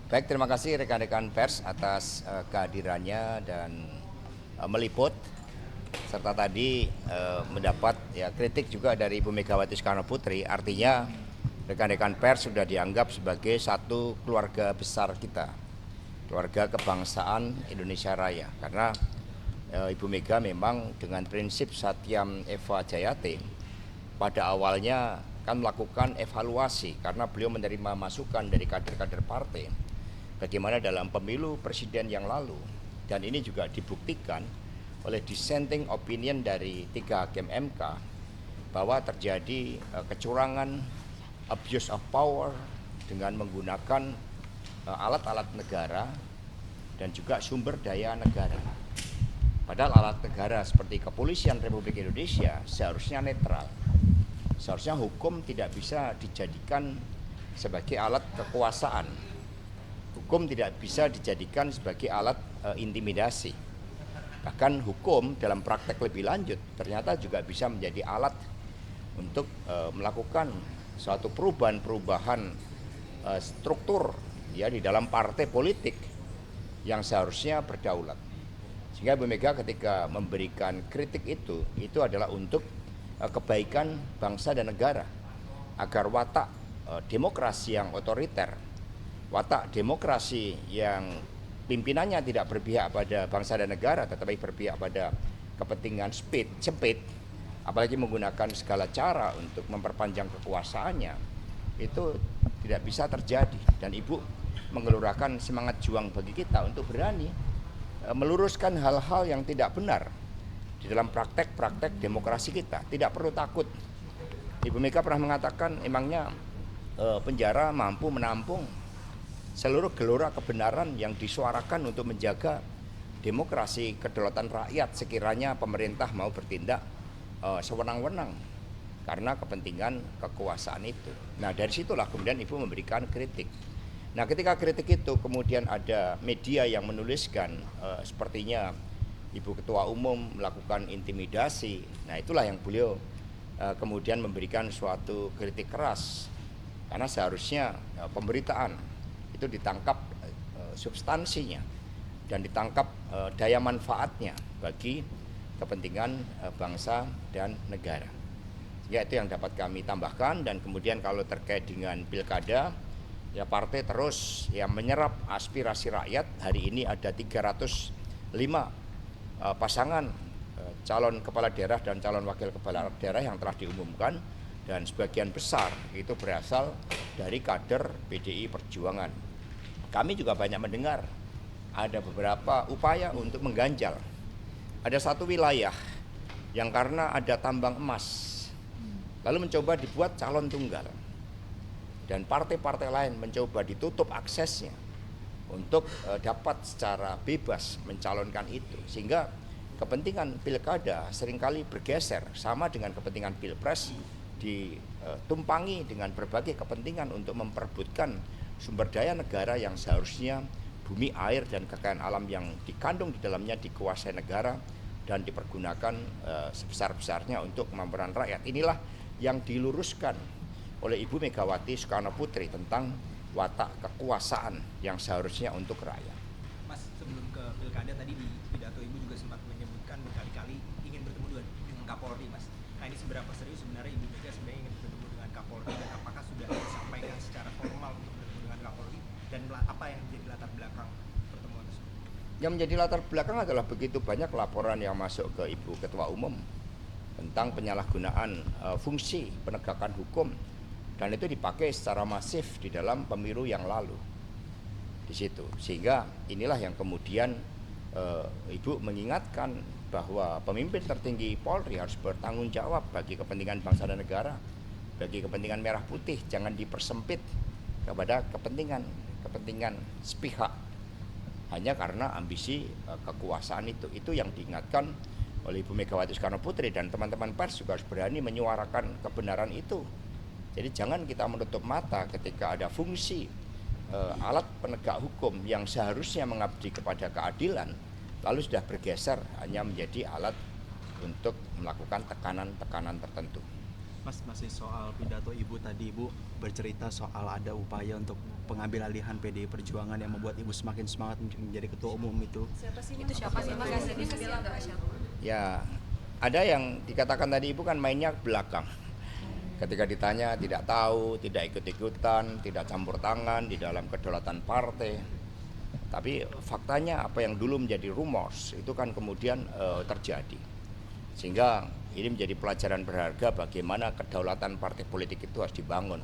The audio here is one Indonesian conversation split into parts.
Baik, terima kasih rekan-rekan pers atas kehadirannya dan meliput serta tadi mendapat kritik juga dari Ibu Megawati Soekarno Putri. Artinya rekan-rekan pers sudah dianggap sebagai satu keluarga besar kita, keluarga kebangsaan Indonesia Raya. Karena Ibu Mega memang dengan prinsip Satyam Eva Jayate pada awalnya kan melakukan evaluasi karena beliau menerima masukan dari kader-kader partai bagaimana dalam pemilu presiden yang lalu, dan ini juga dibuktikan oleh dissenting opinion dari 3 hakim MK bahwa terjadi kecurangan, abuse of power dengan menggunakan alat-alat negara dan juga sumber daya negara. Padahal alat negara seperti Kepolisian Republik Indonesia seharusnya netral. Seharusnya hukum tidak bisa dijadikan sebagai alat kekuasaan. Hukum tidak bisa dijadikan sebagai alat intimidasi. Bahkan hukum dalam praktek lebih lanjut ternyata juga bisa menjadi alat untuk melakukan suatu perubahan-perubahan struktur ya di dalam partai politik yang seharusnya berdaulat. Sehingga Bu Mega ketika memberikan kritik itu adalah untuk kebaikan bangsa dan negara, agar watak demokrasi yang otoriter, watak demokrasi yang pimpinannya tidak berpihak pada bangsa dan negara tetapi berpihak pada kepentingan sempit, apalagi menggunakan segala cara untuk memperpanjang kekuasaannya, itu tidak bisa terjadi. Dan Ibu mengelurahkan semangat juang bagi kita untuk berani meluruskan hal-hal yang tidak benar di dalam praktek-praktek demokrasi kita. Tidak perlu takut. Ibu Mega pernah mengatakan emangnya penjara mampu menampung seluruh gelora kebenaran yang disuarakan untuk menjaga demokrasi kedaulatan rakyat sekiranya pemerintah mau bertindak sewenang-wenang karena kepentingan kekuasaan itu. Nah, dari situlah kemudian Ibu memberikan kritik. Nah, ketika kritik itu kemudian ada media yang menuliskan sepertinya Ibu Ketua Umum melakukan intimidasi. Nah, itulah yang beliau kemudian memberikan suatu kritik keras. Karena seharusnya pemberitaan itu ditangkap substansinya dan ditangkap daya manfaatnya bagi kepentingan bangsa dan negara. Ya, itu yang dapat kami tambahkan. Dan kemudian kalau terkait dengan pilkada, ya partai terus yang menyerap aspirasi rakyat. Hari ini ada 305 pasangan calon kepala daerah dan calon wakil kepala daerah yang telah diumumkan, dan sebagian besar itu berasal dari kader PDI Perjuangan. Kami juga banyak mendengar ada beberapa upaya untuk mengganjal. Ada satu wilayah yang karena ada tambang emas, lalu mencoba dibuat calon tunggal. Dan partai-partai lain mencoba ditutup aksesnya untuk dapat secara bebas mencalonkan itu. Sehingga kepentingan pilkada seringkali bergeser, sama dengan kepentingan pilpres ditumpangi dengan berbagai kepentingan untuk memperebutkan sumber daya negara yang seharusnya bumi, air, dan kekayaan alam yang dikandung di dalamnya dikuasai negara dan dipergunakan sebesar-besarnya untuk kemakmuran rakyat. Inilah yang diluruskan oleh Ibu Megawati Soekarno Putri tentang watak kekuasaan yang seharusnya untuk rakyat. Mas, sebelum ke pilkada tadi di pidato Ibu juga sempat menyebutkan berkali-kali ingin bertemu dengan Kapolri, Mas. Nah, ini seberapa serius sebenarnya Ibu Mega sebenarnya ingin bertemu dengan Kapolri, dan apakah sudah disampaikan secara formal untuk bertemu dengan Kapolri, dan apa yang menjadi latar belakang pertemuan tersebut? Yang menjadi latar belakang adalah begitu banyak laporan yang masuk ke Ibu Ketua Umum tentang penyalahgunaan fungsi penegakan hukum, dan itu dipakai secara masif di dalam pemilu yang lalu di situ. Sehingga inilah yang kemudian Ibu mengingatkan bahwa pemimpin tertinggi Polri harus bertanggung jawab bagi kepentingan bangsa dan negara, bagi kepentingan merah putih. Jangan dipersempit kepada kepentingan sepihak hanya karena ambisi kekuasaan itu. Itu yang diingatkan oleh Ibu Megawati Soekarno Putri, dan teman-teman pers juga harus berani menyuarakan kebenaran itu. Jadi jangan kita menutup mata ketika ada fungsi alat penegak hukum yang seharusnya mengabdi kepada keadilan, lalu sudah bergeser hanya menjadi alat untuk melakukan tekanan-tekanan tertentu. Mas, masih soal pidato Ibu tadi, Ibu bercerita soal ada upaya untuk pengambil alihan PDI Perjuangan yang membuat Ibu semakin semangat menjadi ketua umum itu. Siapa sih Mas? Ya, ada yang dikatakan tadi Ibu kan mainnya belakang. Ketika ditanya tidak tahu, tidak ikut-ikutan, tidak campur tangan di dalam kedaulatan partai. Tapi faktanya apa yang dulu menjadi rumors itu kan kemudian terjadi. Sehingga ini menjadi pelajaran berharga bagaimana kedaulatan partai politik itu harus dibangun.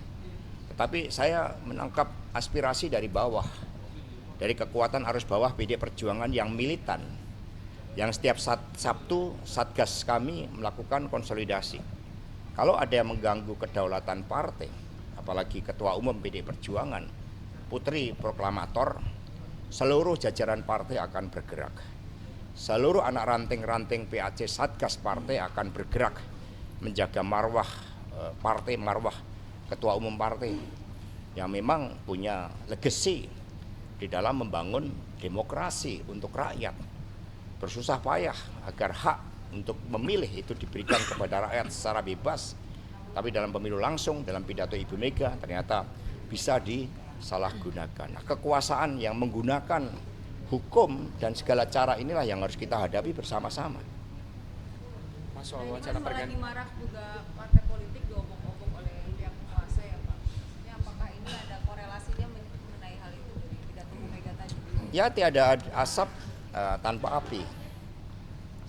Tetapi saya menangkap aspirasi dari bawah, dari kekuatan arus bawah PD Perjuangan yang militan, yang setiap Sabtu Satgas kami melakukan konsolidasi. Kalau ada yang mengganggu kedaulatan partai, apalagi Ketua Umum PD Perjuangan, Putri Proklamator, seluruh jajaran partai akan bergerak. Seluruh anak ranting-ranting PAC Satgas partai akan bergerak menjaga marwah partai, marwah Ketua Umum partai yang memang punya legacy di dalam membangun demokrasi untuk rakyat. Bersusah payah agar hak untuk memilih itu diberikan kepada rakyat secara bebas. Tapi dalam pemilu langsung, dalam pidato Ibu Mega ternyata bisa disalahgunakan. Nah, kekuasaan yang menggunakan hukum dan segala cara inilah yang harus kita hadapi bersama-sama. Mas, soal wacana pergantian marak juga partai politik diobok-obok oleh pihak kuasa ya Pak. Ini apakah ini ada korelasinya mengenai hal itu dari pidato Bu Mega tadi? Ya, tiada asap tanpa api.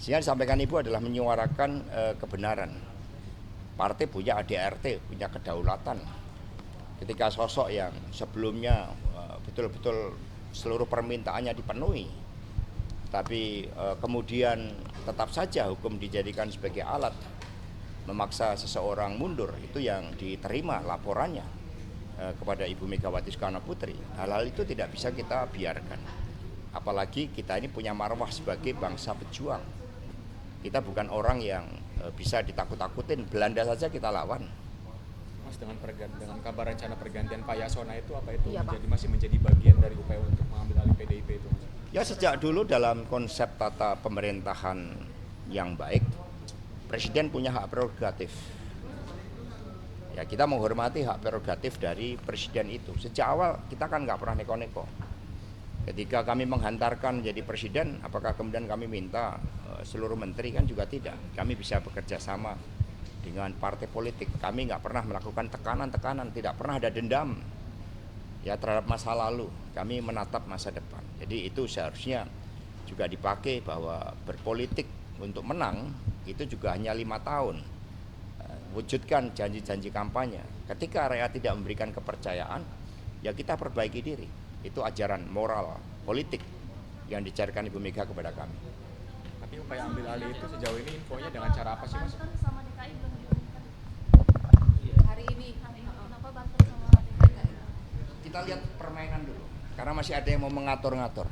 Sehingga disampaikan Ibu adalah menyuarakan kebenaran. Partai punya ADRT, punya kedaulatan. Ketika sosok yang sebelumnya betul-betul seluruh permintaannya dipenuhi, tapi kemudian tetap saja hukum dijadikan sebagai alat memaksa seseorang mundur, itu yang diterima laporannya kepada Ibu Megawati Soekarno Putri. Hal-hal itu tidak bisa kita biarkan. Apalagi kita ini punya marwah sebagai bangsa pejuang. Kita bukan orang yang bisa ditakut-takutin. Belanda saja kita lawan. Mas, dengan kabar rencana pergantian Pak Yasona itu apa itu masih menjadi bagian dari upaya untuk mengambil alih PDIP itu, Mas? Ya, sejak dulu dalam konsep tata pemerintahan yang baik, Presiden punya hak prerogatif. Ya, kita menghormati hak prerogatif dari Presiden itu. Sejak awal kita kan nggak pernah neko-neko. Ketika kami menghantarkan menjadi Presiden, apakah kemudian kami minta seluruh menteri? Kan juga tidak. Kami bisa bekerja sama dengan partai politik. Kami nggak pernah melakukan tekanan-tekanan, tidak pernah ada dendam ya terhadap masa lalu. Kami menatap masa depan. Jadi itu seharusnya juga dipakai bahwa berpolitik untuk menang itu juga hanya 5 tahun. Wujudkan janji-janji kampanye. Ketika rakyat tidak memberikan kepercayaan, ya kita perbaiki diri. Itu ajaran moral politik yang dicarikan Ibu Mega kepada kami. Tapi upaya ambil alih itu sejauh ini infonya dengan cara apa sih, Mas? Sama DKI belum diumumkan. Hari ini. Kenapa Banten sama DKI? Kita lihat permainan dulu, karena masih ada yang mau mengatur-ngatur.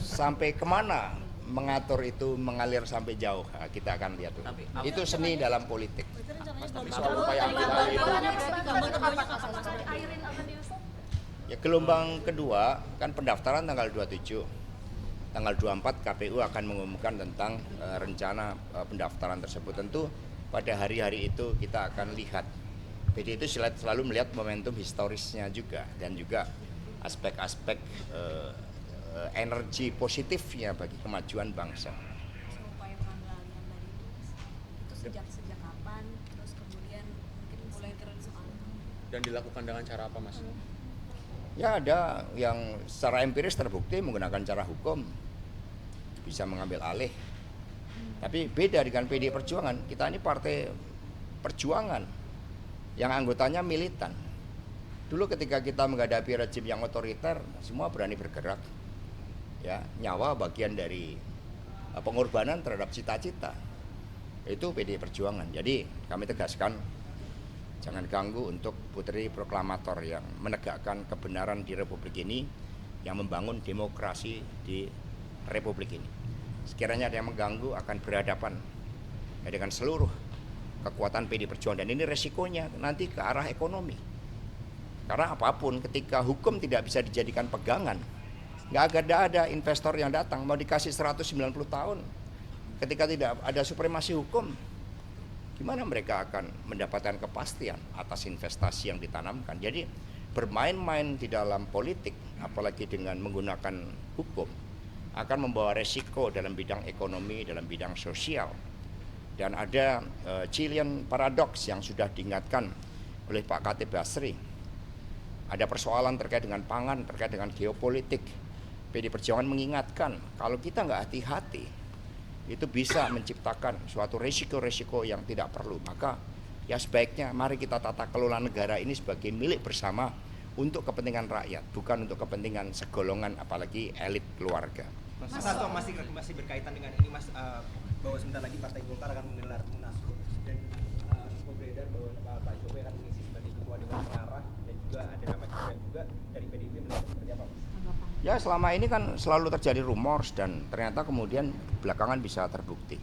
Sampai kemana mengatur itu mengalir sampai jauh, nah, kita akan lihat dulu. Itu seni dalam politik. Mas, tapi soal upaya ambil alih itu Ya, gelombang kedua kan pendaftaran tanggal 27. Tanggal 24 KPU akan mengumumkan tentang rencana pendaftaran tersebut. Tentu pada hari-hari itu kita akan lihat. PD itu selalu melihat momentum historisnya juga dan juga aspek-aspek energi positifnya bagi kemajuan bangsa. Upaya pengambilan alihan tadi itu sejak kapan? Terus kemudian mungkin mulai turun soal itu. dan dilakukan dengan cara apa, Mas? Ya, ada yang secara empiris terbukti menggunakan cara hukum bisa mengambil alih. Tapi beda dengan PD Perjuangan. Kita ini partai perjuangan yang anggotanya militan. Dulu ketika kita menghadapi rejim yang otoriter, semua berani bergerak. Ya, nyawa bagian dari pengorbanan terhadap cita-cita. Itu PD Perjuangan. Jadi kami tegaskan, jangan ganggu untuk Putri Proklamator yang menegakkan kebenaran di Republik ini, yang membangun demokrasi di Republik ini. Sekiranya ada yang mengganggu akan berhadapan dengan seluruh kekuatan PD Perjuangan. Dan ini resikonya nanti ke arah ekonomi. Karena apapun ketika hukum tidak bisa dijadikan pegangan, nggak ada investor yang datang mau dikasih 190 tahun. Ketika tidak ada supremasi hukum, gimana mereka akan mendapatkan kepastian atas investasi yang ditanamkan. Jadi bermain-main di dalam politik, apalagi dengan menggunakan hukum, akan membawa resiko dalam bidang ekonomi, dalam bidang sosial. Dan ada Chilean paradoks yang sudah diingatkan oleh Pak Khatib Basri. Ada persoalan terkait dengan pangan, terkait dengan geopolitik. PD Perjuangan mengingatkan kalau kita nggak hati-hati, itu bisa menciptakan suatu resiko-resiko yang tidak perlu. Maka ya sebaiknya mari kita tata kelola negara ini sebagai milik bersama untuk kepentingan rakyat, bukan untuk kepentingan segolongan apalagi elit keluarga. Mas Hasto masih berkaitan dengan ini Mas, bahwa sebentar lagi Partai Golkar akan menggelar Munaslup dan info beredar bahwa Pak Jokowi akan mengisi sebagai ketua Dewan Pengarah dan juga ada nama Gibran juga dari PDIP, melihat seperti apa Mas? Ya selama ini kan selalu terjadi rumors dan ternyata kemudian belakangan bisa terbukti.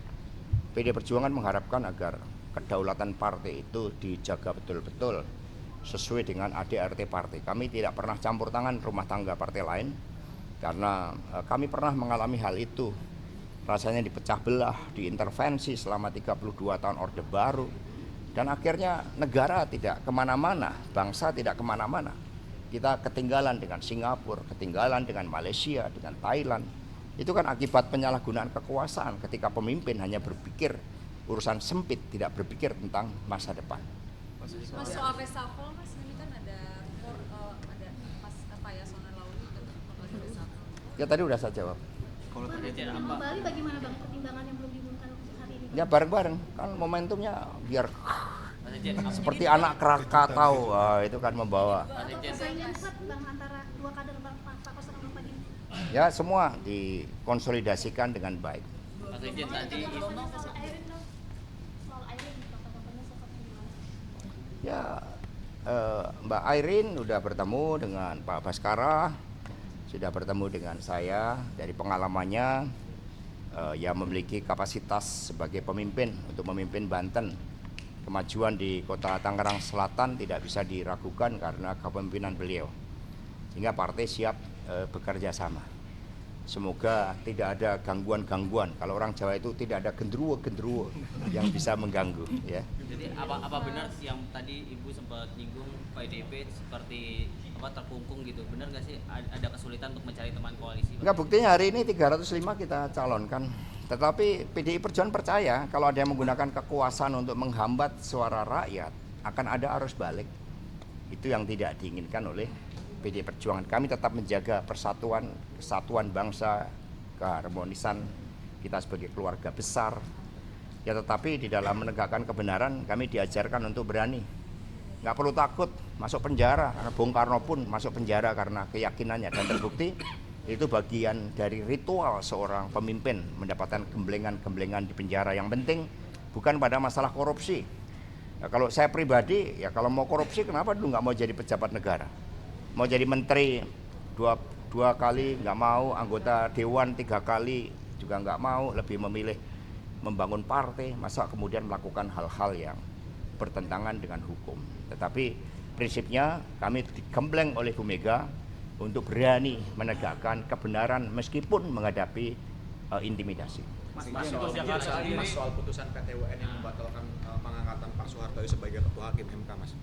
PD Perjuangan mengharapkan agar kedaulatan partai itu dijaga betul-betul sesuai dengan ADART partai. Kami tidak pernah campur tangan rumah tangga partai lain karena kami pernah mengalami hal itu. Rasanya dipecah belah, diintervensi selama 32 tahun Orde Baru. Dan akhirnya negara tidak kemana-mana, bangsa tidak kemana-mana. Kita ketinggalan dengan Singapura, ketinggalan dengan Malaysia, dengan Thailand. Itu kan akibat penyalahgunaan kekuasaan ketika pemimpin hanya berpikir urusan sempit, tidak berpikir tentang masa depan. Mas soal reshuffle Mas, ini kan ada rumor ada Mas Pak Yasona Lawli itu bakal di reshuffle. Ya tadi udah saya jawab. Kalau Bali bagaimana Bang pertimbangan yang belum diumumkan untuk hari ini? Ya bareng-bareng, kan momentumnya biar seperti anak Krakatau, itu kan membawa. Persaingan kuat Bang antara dua kader Bang Pak Koster sama Pak Dini. Ya semua dikonsolidasikan dengan baik. Soal Airin dong. Soal Airin bapak-bapaknya seperti gimana? Ya Mbak Airin udah bertemu dengan Pak Baskara, sudah bertemu dengan saya. Dari pengalamannya ya memiliki kapasitas sebagai pemimpin untuk memimpin Banten. Kemajuan di kota Tangerang Selatan tidak bisa diragukan karena kepemimpinan beliau. Sehingga partai siap bekerja sama. Semoga tidak ada gangguan-gangguan. Kalau orang Jawa itu tidak ada gendruwo-gendruwo yang bisa mengganggu. Ya. Jadi apa benar yang tadi Ibu sempat nyinggung PDIP seperti terkungkung gitu? Benar nggak sih ada kesulitan untuk mencari teman koalisi? Enggak, buktinya hari ini 305 kita calonkan. Tetapi PDI Perjuangan percaya kalau ada yang menggunakan kekuasaan untuk menghambat suara rakyat, akan ada arus balik. Itu yang tidak diinginkan oleh PDI Perjuangan. Kami tetap menjaga persatuan, kesatuan bangsa, keharmonisan kita sebagai keluarga besar. Ya tetapi di dalam menegakkan kebenaran kami diajarkan untuk berani. Nggak perlu takut masuk penjara, karena Bung Karno pun masuk penjara karena keyakinannya dan terbukti itu bagian dari ritual seorang pemimpin mendapatkan gemblengan-gemblengan di penjara. Yang penting bukan pada masalah korupsi. Ya, kalau saya pribadi ya kalau mau korupsi kenapa dulu nggak mau jadi pejabat negara? Mau jadi menteri dua kali nggak mau, anggota dewan 3 kali juga nggak mau, lebih memilih membangun partai, masa kemudian melakukan hal-hal yang bertentangan dengan hukum. Tetapi prinsipnya kami digembleng oleh Bu Mega untuk berani menegakkan kebenaran meskipun menghadapi intimidasi. Mas soal putusan PT UN yang membatalkan pengangkatan Pak Soeharto sebagai ketua hakim MK, Mas.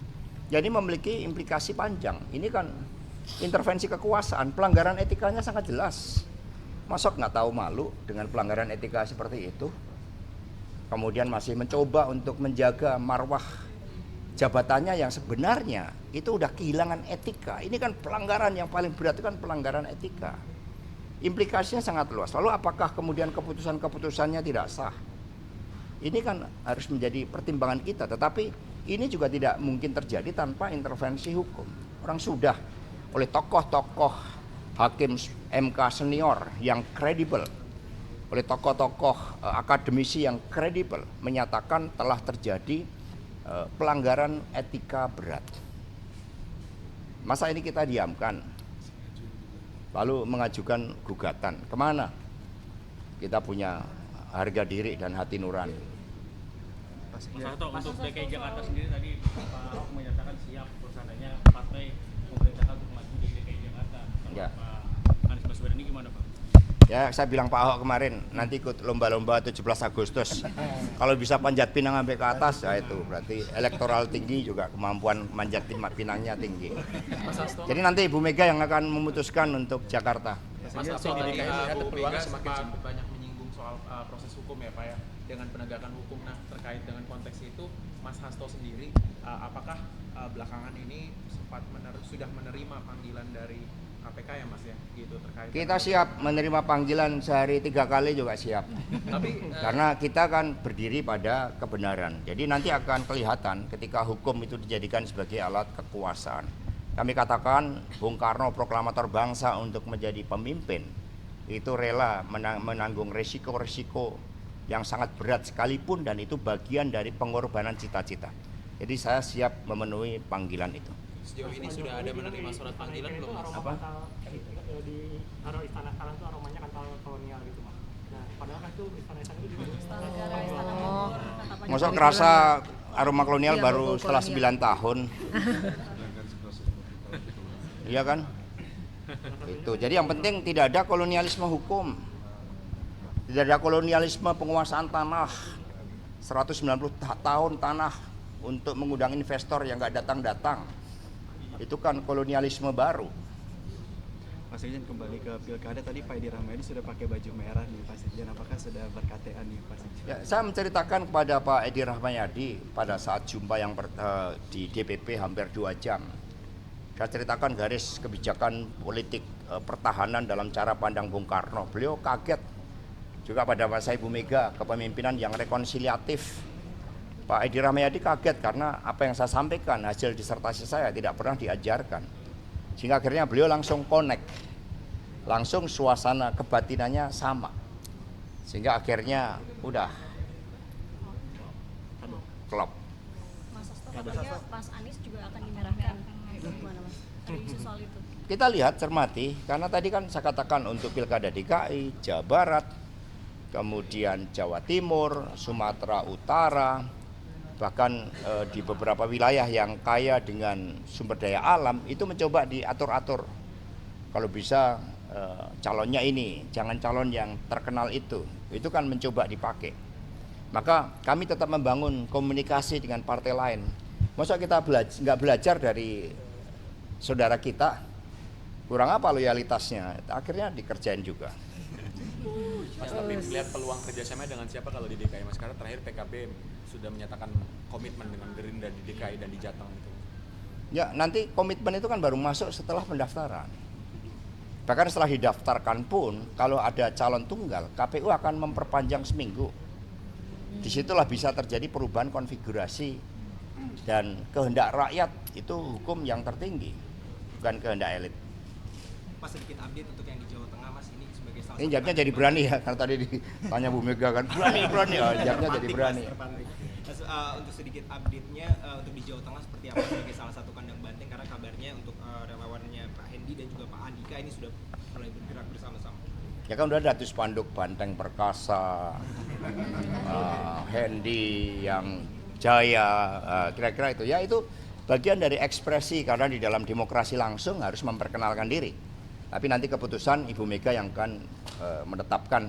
Jadi memiliki implikasi panjang. Ini kan intervensi kekuasaan, pelanggaran etikanya sangat jelas. Masa nggak tahu malu dengan pelanggaran etika seperti itu? Kemudian masih mencoba untuk menjaga marwah jabatannya yang sebenarnya itu udah kehilangan etika. Ini kan pelanggaran yang paling berat, itu kan pelanggaran etika. Implikasinya sangat luas. Lalu apakah kemudian keputusan-keputusannya tidak sah? Ini kan harus menjadi pertimbangan kita. Tetapi ini juga tidak mungkin terjadi tanpa intervensi hukum. Orang sudah oleh tokoh-tokoh hakim MK senior yang kredibel, oleh tokoh-tokoh akademisi yang kredibel menyatakan telah terjadi pelanggaran etika berat. Masa ini kita diamkan lalu mengajukan gugatan? Kemana? Kita punya harga diri dan hati nurani. Mas Hasto, untuk DKI Jakarta sendiri tadi Pak Ahok menyatakan siap seandainya partai memerintahkan untuk maju di DKI Jakarta. Ya. Pak Anies Baswedan ini gimana Pak? Ya, saya bilang Pak Ahok kemarin, nanti ikut lomba-lomba 17 Agustus. Kalau bisa panjat pinang sampai ke atas, ya itu berarti elektoral tinggi juga, kemampuan manjat pinangnya tinggi. Jadi nanti Ibu Mega yang akan memutuskan untuk Jakarta. Mas Hasto tadi Bu Mega sempat banyak menyinggung soal proses hukum ya Pak ya, dengan penegakan hukum. Nah terkait dengan konteks itu, Mas Hasto sendiri apakah belakangan ini sudah menerima panggilan dari KPK ya Mas ya, gitu terkait. Kita siap menerima panggilan sehari 3 kali juga siap. Tapi karena kita kan berdiri pada kebenaran. Jadi nanti akan kelihatan ketika hukum itu dijadikan sebagai alat kekuasaan. Kami katakan Bung Karno proklamator bangsa untuk menjadi pemimpin itu rela menanggung resiko-resiko yang sangat berat sekalipun, dan itu bagian dari pengorbanan cita-cita. Jadi saya siap memenuhi panggilan itu. Sejauh ini sudah ada menerima surat panggilan belum Mas? Apa? Di taruh istana sekarang tuh aromanya kental kolonial gitu Mas. Nah, padahal kan tuh istana itu juga Masa kerasa aroma kolonial baru setelah 9 tahun. Iya kan? Itu. Jadi yang penting tidak ada kolonialisme hukum. Tidak ada kolonialisme penguasaan tanah. 190 tahun tanah untuk mengundang investor yang nggak datang-datang. Itu kan kolonialisme baru. Pak Sekjen, kembali ke pilkada tadi Pak Edi Rahmayadi sudah pakai baju merah nih Pak Sekjen, apakah sudah ber-KTA nih Pak Sekjen? Ya, saya menceritakan kepada Pak Edi Rahmayadi pada saat jumpa yang di DPP hampir 2 jam. Saya ceritakan garis kebijakan politik pertahanan dalam cara pandang Bung Karno. Beliau kaget juga pada masa Ibu Mega, kepemimpinan yang rekonsiliatif. Pak Edi Rahmayadi kaget karena apa yang saya sampaikan, hasil disertasi saya tidak pernah diajarkan. Sehingga akhirnya beliau langsung connect, langsung suasana kebatinannya sama. Sehingga akhirnya udah klop. Mas Hasto katanya Mas Anies juga akan dimerahkan. Itu gimana Mas? Isu soal itu. Kita lihat, cermati, karena tadi kan saya katakan untuk Pilkada DKI, Jawa Barat, kemudian Jawa Timur, Sumatera Utara, bahkan di beberapa wilayah yang kaya dengan sumber daya alam itu mencoba diatur-atur. Kalau bisa calonnya ini, jangan calon yang terkenal itu kan mencoba dipakai. Maka kami tetap membangun komunikasi dengan partai lain. Masa kita nggak belajar dari saudara kita, kurang apa loyalitasnya, akhirnya dikerjain juga. Mas, tapi melihat peluang kerjasama dengan siapa kalau di DKI Mas? Karena terakhir PKB sudah menyatakan komitmen dengan Gerindra di DKI dan di Jateng itu. Ya, nanti komitmen itu kan baru masuk setelah pendaftaran. Bahkan setelah didaftarkan pun, kalau ada calon tunggal, KPU akan memperpanjang seminggu. Disitulah bisa terjadi perubahan konfigurasi, dan kehendak rakyat itu hukum yang tertinggi, bukan kehendak elit. Mas, sedikit update untuk yang di Jawa Tengah Mas, ini sebagai salah Ini jawabnya jadi berani ya, karena tadi ditanya Bu Mega kan berani, jawabnya jadi berani. Mas, untuk sedikit update-nya untuk di Jawa Tengah seperti apa sebagai salah satu kandang banteng, karena kabarnya untuk relawannya Pak Hendi dan juga Pak Andika ini sudah mulai bergerak bersama-sama. Ya kan udah ada tuh spanduk Banteng Perkasa, Hendi yang Jaya, kira-kira itu. Ya itu bagian dari ekspresi, karena di dalam demokrasi langsung harus memperkenalkan diri. Tapi nanti keputusan Ibu Mega yang akan menetapkan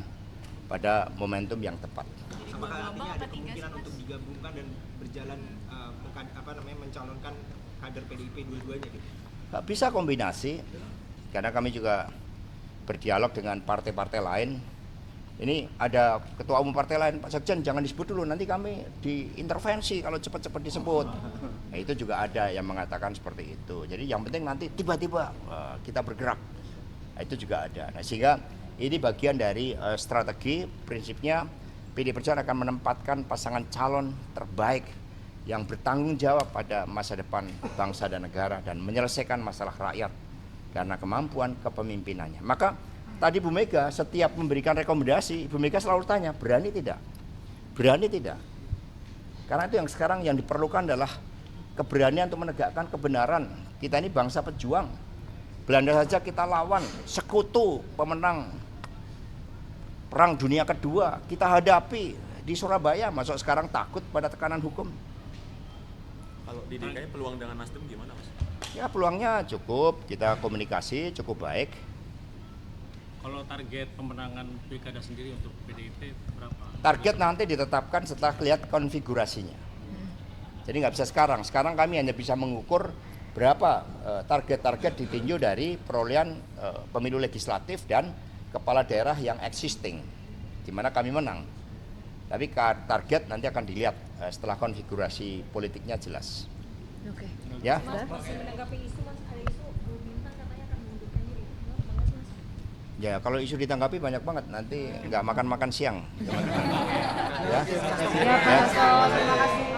pada momentum yang tepat. Apakah artinya ada kemungkinan untuk digabungkan dan berjalan mencalonkan kader PDIP dua-duanya gitu? Bisa kombinasi, karena kami juga berdialog dengan partai-partai lain. Ini ada ketua umum partai lain, Pak Sekjen jangan disebut dulu, nanti kami diintervensi kalau cepat-cepat disebut. Nah, itu juga ada yang mengatakan seperti itu. Jadi yang penting nanti tiba-tiba kita bergerak. Nah, itu juga ada. Nah, sehingga ini bagian dari strategi, prinsipnya PD Perjuangan akan menempatkan pasangan calon terbaik yang bertanggung jawab pada masa depan bangsa dan negara dan menyelesaikan masalah rakyat karena kemampuan kepemimpinannya. Maka tadi Bu Mega setiap memberikan rekomendasi, Bu Mega selalu tanya, berani tidak? Berani tidak? Karena itu yang sekarang yang diperlukan adalah keberanian untuk menegakkan kebenaran. Kita ini bangsa pejuang. Belanda saja kita lawan, sekutu pemenang Perang Dunia Kedua. Kita hadapi di Surabaya, masuk sekarang takut pada tekanan hukum. Kalau di DKI peluang dengan Nasdem gimana Mas? Ya peluangnya cukup, kita komunikasi cukup baik. Kalau target pemenangan pilkada sendiri untuk PDIP berapa? Target nanti ditetapkan setelah lihat konfigurasinya. Jadi nggak bisa sekarang. Sekarang kami hanya bisa mengukur berapa target-target ditinjau dari perolehan pemilu legislatif dan kepala daerah yang existing, di mana kami menang. Tapi target nanti akan dilihat setelah konfigurasi politiknya jelas. Oke. Ya. Mas, masih menanggapi isu Mas, ada isu Bu Bintang katanya akan mengundurkan diri. Menurut Mas? Ya kalau isu ditanggapi banyak banget, nanti nggak makan siang. Ya. Ya Pak Hasto, terima kasih.